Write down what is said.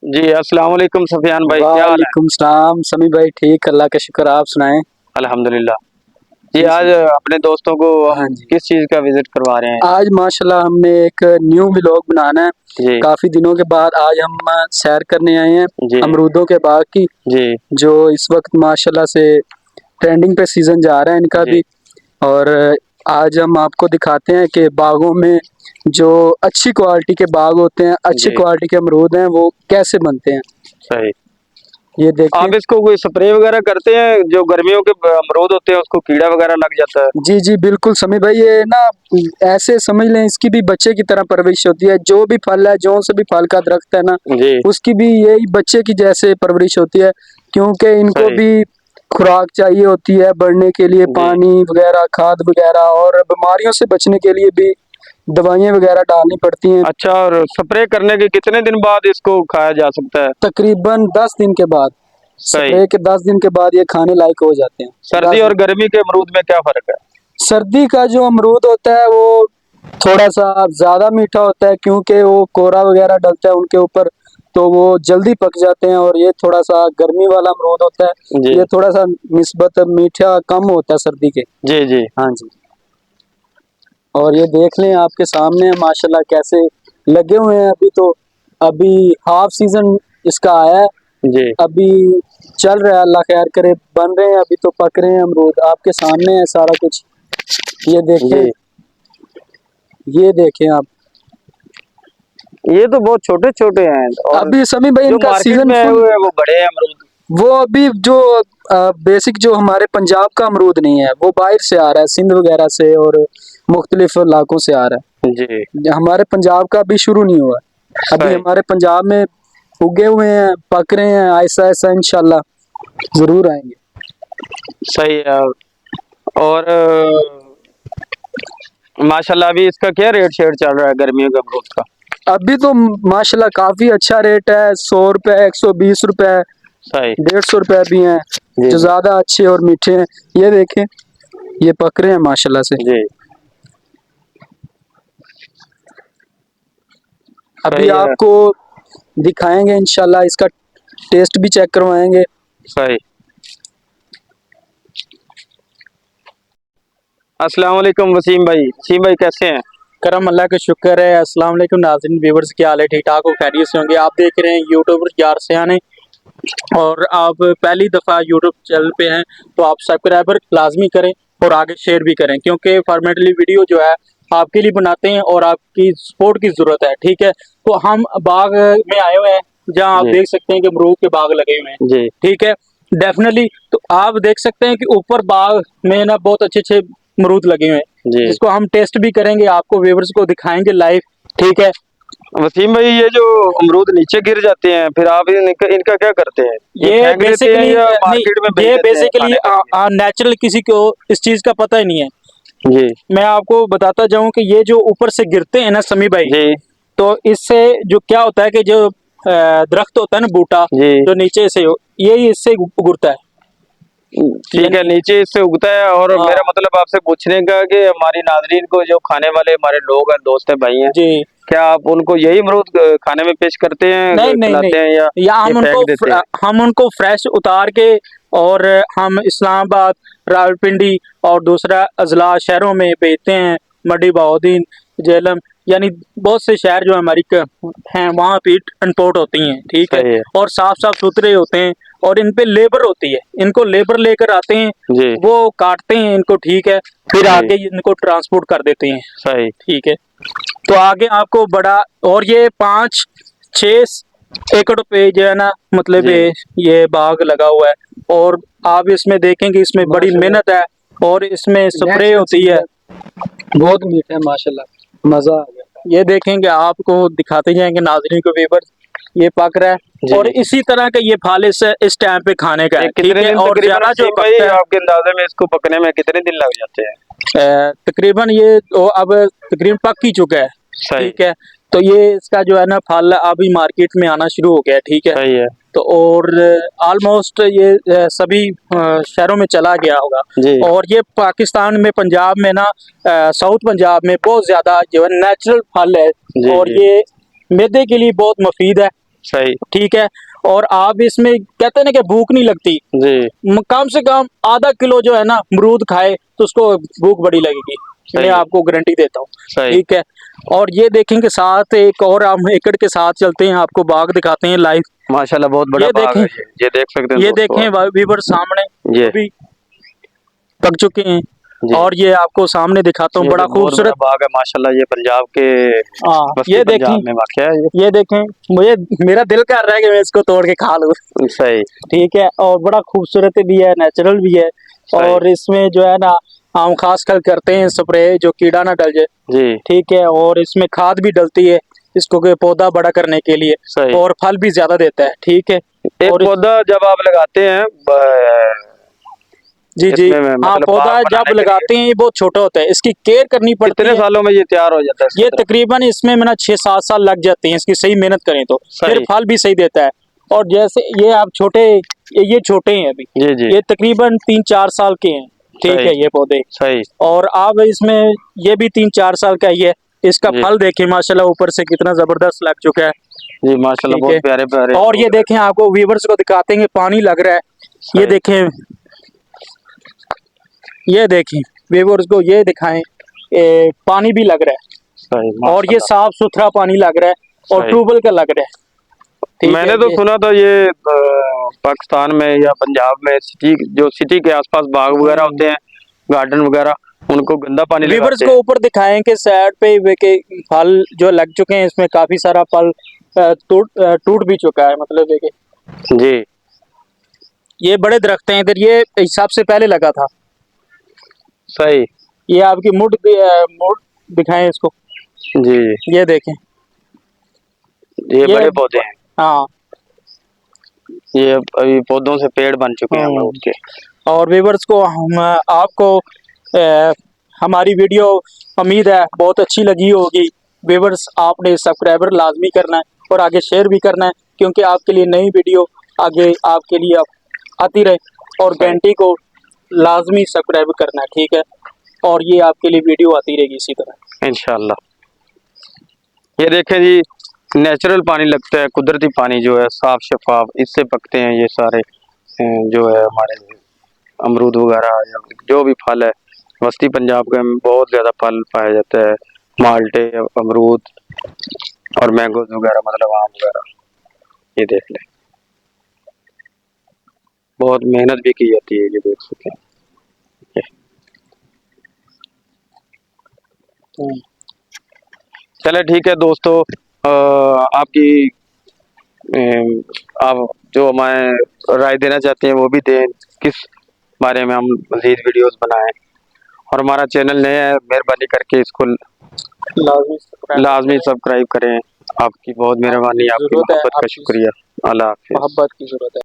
जी, अस्सलाम वालेकुम सफियान भाई, क्या हाल है? वालेकुम सलाम समी भाई, ठीक अल्लाह का शुक्र। आप सुनाएं। अल्हम्दुलिल्लाह। जी, जी आज अपने दोस्तों को हम हाँ जी, किस चीज़ का विज़िट करवा रहे हैं? आज माशाल्लाह हमने एक न्यू व्लॉग बनाना है। जी, काफ़ी दिनों के बाद आज हम सैर करने आए हैं जी, अमरूदों के बाग की, जी, जो इस वक्त माशाल्लाह से ट्रेंडिंग पे सीज़न जा रहा है इनका जी, भी। और आज हम आपको दिखाते हैं कि बागों में जो अच्छी क्वालिटी के बाग होते हैं, अच्छी जी, क्वालिटी के अमरूद हैं, वो कैसे बनते हैं। सही। ये देखें। आप इसको कोई स्प्रे वगैरह करते हैं? जो गर्मियों के अमरूद होते हैं, उसको कीड़ा वगैरह लग जाता है? जी, जी, बिल्कुल समी भाई, ये ना ऐसे समझ लें, इसकी भी बच्चे की तरह परवरिश होती है। जो भी फल है, जो से भी फल का दरख्त है ना, जी, उसकी भी यही बच्चे की जैसे परवरिश होती है, क्योंकि इनको सही। भी खुराक चाहिए होती है बढ़ने के लिए, जी। पानी वगैरह, खाद वगैरह, और बीमारियों से बचने के लिए भी दवाइयाँ वगैरह डालनी पड़ती हैं। अच्छा, और स्प्रे करने के कितने दिन बाद इसको खाया जा सकता है? तकरीबन 10 दिन के बाद, सही। स्प्रे के 10 दिन के बाद ये खाने लायक हो जाते हैं। सर्दी 10 और दिन। गर्मी के अमरूद में क्या फ़र्क है? सर्दी का जो अमरूद होता है वो थोड़ा-सा ज़्यादा मीठा होता है, क्योंकि वो कोहरा वगैरह डलता है उनके ऊपर, तो वो जल्दी पक जाते हैं। और ये थोड़ा-सा गर्मी वाला अमरूद होता है, जी, ये थोड़ा-सा निस्बत मीठा कम होता है सर्दी के। जी, जी, हाँ जी। और ये देख लें, आपके सामने है माशाल्लाह कैसे लगे हुए हैं। अभी हाफ सीज़न इसका आया है, जी, अभी चल रहा है, अल्लाह खैर करे, बन रहे हैं, अभी तो पक रहे हैं अमरूद। आपके सामने है सारा कुछ। ये देखें, जी। ये देखें आप। ये तो बहुत छोटे-छोटे हैं और अभी समी भाई जो इनका मार्केट सीजन में आए फुल, हुए हैं वो बड़े हैं अमरूद। वो अभी जो बेसिक जो हमारे पंजाब का अमरूद नहीं है, वो बाहर से आ रहा है, सिंध वगैरह से और मुख्तलिफ इलाकों से आ रहा जी, है। हमारे पंजाब का अभी शुरू नहीं हुआ है। अभी सही, हमारे पंजाब में उगे हुए हैं, पक रहे हैं, ऐसा ऐसा इंशाल्लाह जरूर आएंगे। सही है। और माशाल्लाह अभी इसका क्या रेट शेट चल रहा है गर्मियों के अमरूद का? अभी तो माशाल्लाह काफी अच्छा रेट है, 100 रुपए, 120 रुपए, सही। 150 रुपए भी हैं, जी, जो जी, ज्यादा अच्छे और मीठे हैं। ये देखें, ये पक रहे हैं माशाल्लाह से। जी, अभी सही है, आपको दिखाएंगे इंशाल्लाह, इसका टेस्ट भी चेक करवाएंगे। सही। अस्सलाम वालेकुम वसीम भाई। वसीम भाई कैसे हैं? करम अल्लाह का शुक्र है। अस्सलाम वालेकुम नाज़रीन, व्यूअर्स, क्या हाल है? ठीक ठाक हो, खैरियत से होंगे। आप देख रहे हैं यूट्यूबर यार सयाने, और आप पहली दफ़ा यूट्यूब चैनल पे हैं तो आप सब्सक्राइबर लाजमी करें और आगे शेयर भी करें, क्योंकि फॉर्मेटली वीडियो जो है आपके लिए बनाते हैं और आपकी सपोर्ट की ज़रूरत है। ठीक है, तो हम बाग में आए हुए हैं, जहाँ आप जी, देख सकते हैं कि अमरूद के बाग लगे हुए हैं। जी, ठीक है, डेफिनेटली। तो आप देख सकते हैं कि ऊपर बाग में ना बहुत अच्छे अच्छे अमरूद लगे हुए हैं, जी। जिसको हम टेस्ट भी करेंगे, आपको व्यूअर्स को दिखाएंगे लाइव। ठीक है, वसीम भाई ये जो अमरूद नीचे गिर जाते हैं फिर आप इनका क्या करते हैं? ये ये फेंक देते हैं बेसिकली या नहीं, मार्केट में बेच ये देते हैं बेसिकली खाने के लिए? नेचुरल, किसी को इस चीज का पता ही नहीं है। जी, मैं आपको बताता जाऊं कि ये जो ऊपर से गिरते हैं ना समी भाई, जी, तो इससे जो क्या होता है कि जो दरख्त होता है ना, बूटा जी। जो नीचे से ये इससे उगता है। ठीक है, यानी नीचे इससे उगता है और हाँ, मेरा मतलब आपसे पूछने का कि हमारी नाजरीन को जो खाने वाले हमारे लोग हैं, दोस्त हैं, भाई हैं, जी, क्या आप उनको यही अमरूद खाने में पेश करते हैं, नहीं नहीं खिलाते हैं या नहीं, या ये फेंक देते हैं? हम उनको फ्रेश उतार के, और हम इस्लामाबाद, रावलपिंडी और दूसरा अजला शहरों में बेचते हैं। मंडी बहाउद्दीन, जेलम, यानी बहुत से शहर जो हमारी हैं वहाँ पे इंपोर्ट होती हैं। ठीक है, सही है। और साफ साफ सुथरे होते हैं, और इन पे लेबर होती है, इनको लेबर लेकर आते हैं, जी, वो काटते हैं इनको। ठीक है, फिर जी, आगे इनको ट्रांसपोर्ट कर देते हैं। सही। ठीक है, तो आगे आपको बड़ा, और ये 5-6 एकड़ पे जो है ना, मतलब जी, ये बाग लगा हुआ है। और आप इसमें देखेंगे, इसमें बड़ी मेहनत है, और इसमें स्प्रे होती है। बहुत मीठा है माशाल्लाह, मजा आ गया। ये देखेंगे, आपको दिखाते जाएंगे नाज़रीन को, व्यूअर्स, ये पक रहा है, और जी। इसी तरह का ये फल इस टाइम पे खाने का ये है। ठीक कितने है, दिन और तकरीबन ज्यादा जो वसीम भाई पकता है, आपके अंदाजे में इसको पकने में कितने दिन लग जाते हैं? तकरीबन ये तो अब तकरीबन पक ही चुका है। सही, ठीक है, तो ये इसका जो है ना फल अभी मार्केट में आना शुरू हो गया है। ठीक है, सही है। तो और ऑलमोस्ट ये सभी शहरों में चला गया होगा। जी, और ये पाकिस्तान में, पंजाब में ना, साउथ पंजाब में बहुत ज़्यादा जो है नेचुरल फल है, जी, और जी, ये मैदे के लिए बहुत मुफीद है। सही ठीक है। और आप इसमें कहते हैं ना कि भूख नहीं लगती, जी। कम से कम आधा किलो जो है ना अमरूद खाए तो उसको भूख बड़ी लगेगी, सही मैं है। आपको गारंटी देता हूँ। सही। ठीक है। और ये देखेंगे साथ एक और हम एकड़ के साथ चलते हैं, आपको बाग दिखाते हैं लाइव। माशाल्लाह बहुत बड़ा ये बाग देखें, है ये देख सकते हैं ये दोस्तों देखें आप। वीवर सामने ये भी पक चुके हैं। जी। और ये आपको सामने दिखाता हूँ, ये बड़ा भी बहुत बड़ा खूबसूरत। बाग है माशाल्लाह, ये पंजाब के हाँ बस्ती ये देखें, पंजाब में वाक़या है ये देखें, मुझे मेरा दिल कर रहा है कि मैं इसको तोड़ के खा लूँ। ये। सही। ठीक है। और बड़ा खूबसूरत भी है, नेचुरल भी है। सही। और इसमें जो है ना हम खास कर करते हैं स्प्रे, जो कीड़ा ना डल जाए। जी। ठीक है। और इसमें खाद भी डलती है इसको के पौधा बड़ा करने के लिए, सही। और फल भी ज्यादा देता है। ठीक है। एक और पौधा जब आप लगाते हैं जी जी, इसमें हाँ, मतलब बाग पौधा जब बनाने के लिए लगाते हैं ये बहुत छोटा होता है, इसकी केयर करनी पड़ती कितने है। सालों में ये तैयार हो जाता है इसका ये दरख्त? तकरीबन इसमें ना 6-7 साल लग जाते हैं इसकी सही मेहनत करें तो, फिर सही। फल भी सही देता है। और जैसे ये आप छोटे, ये छोटे हैं अभी, जी जी। ये तकरीबन 3-4 साल के हैं। ठीक सही। है ये पौधे। सही। और आप इसमें ये भी 3-4 साल का ही है। इसका जी। फल देखें माशाल्लाह ऊपर से कितना जबरदस्त लग चुका है। जी माशाल्लाह ठीक बहुत है। प्यारे प्यारे और ये अमरूद है। देखें, आपको व्यूवर्स को दिखाते हैं, पानी लग रहा है। ये सही। देखें, ये देखें व्यूवर्स को ये दिखाएं, पानी भी लग रहा है। सही और ये माशाल्लाह। साफ सुथरा पानी लग रहा है, और सही। ट्यूबवेल का लग रहा है। ठीक मैंने है। तो ये सुना था ये पाकिस्तान में या पंजाब में सिटी के आसपास बाग वगैरह होते हैं, गार्डन वगैरह, उनको गंदा पानी व्यूवर्स लगाते को हैं। ऊपर दिखाएं कि साइड पे वे के फल जो लग चुके हैं, इसमें काफी सारा फल टूट भी चुका है, मतलब है कि जी। ये बड़े दरख्त हैं इधर, ये हिसाब से पहले लगा था। सही। ये आपकी मुड़ दिखाएं इसको। जी। ये देखें, ये ये बड़े पौधे हैं, हाँ। ये अभी पौधों से पेड़ बन चुके हैं अमरूद के। और व्यूवर्स को हम आपको हमारी वीडियो उम्मीद है बहुत अच्छी लगी होगी। व्यूवर्स आपने सब्सक्राइबर लाजमी करना है और आगे शेयर भी करना है, क्योंकि आपके लिए नई वीडियो आगे आपके लिए आती रहे। और घंटी को लाजमी सब्सक्राइब करना है। ठीक है। और ये आपके लिए वीडियो आती रहेगी इसी तरह इंशाल्लाह। ये देखें जी, नेचुरल पानी लगता है, कुदरती पानी जो है साफ शफाफ, इससे पकते हैं ये सारे जो है हमारे अमरूद वगैरह या जो भी फल है। वस्ती पंजाब के में बहुत ज़्यादा फल पाया जाता है, माल्टे, अमरूद और मैंगोज वगैरह, मतलब आम वगैरह। ये देख लें, बहुत मेहनत भी की जाती है, ये देख सकते हैं। चले ठीक है दोस्तों, आपकी आप जो हमारे राय देना चाहते हैं वो भी दें, किस बारे में हम मज़ीद वीडियोस बनाएं। और हमारा चैनल नया है, मेहरबानी करके इसको लाजमी सब्सक्राइब करें। आपकी बहुत मेहरबानी, आपकी जरूरत है, मोहब्बत का आपकी शुक्रिया। अल्लाह हाफिज़। मोहब्बत की जरूरत है।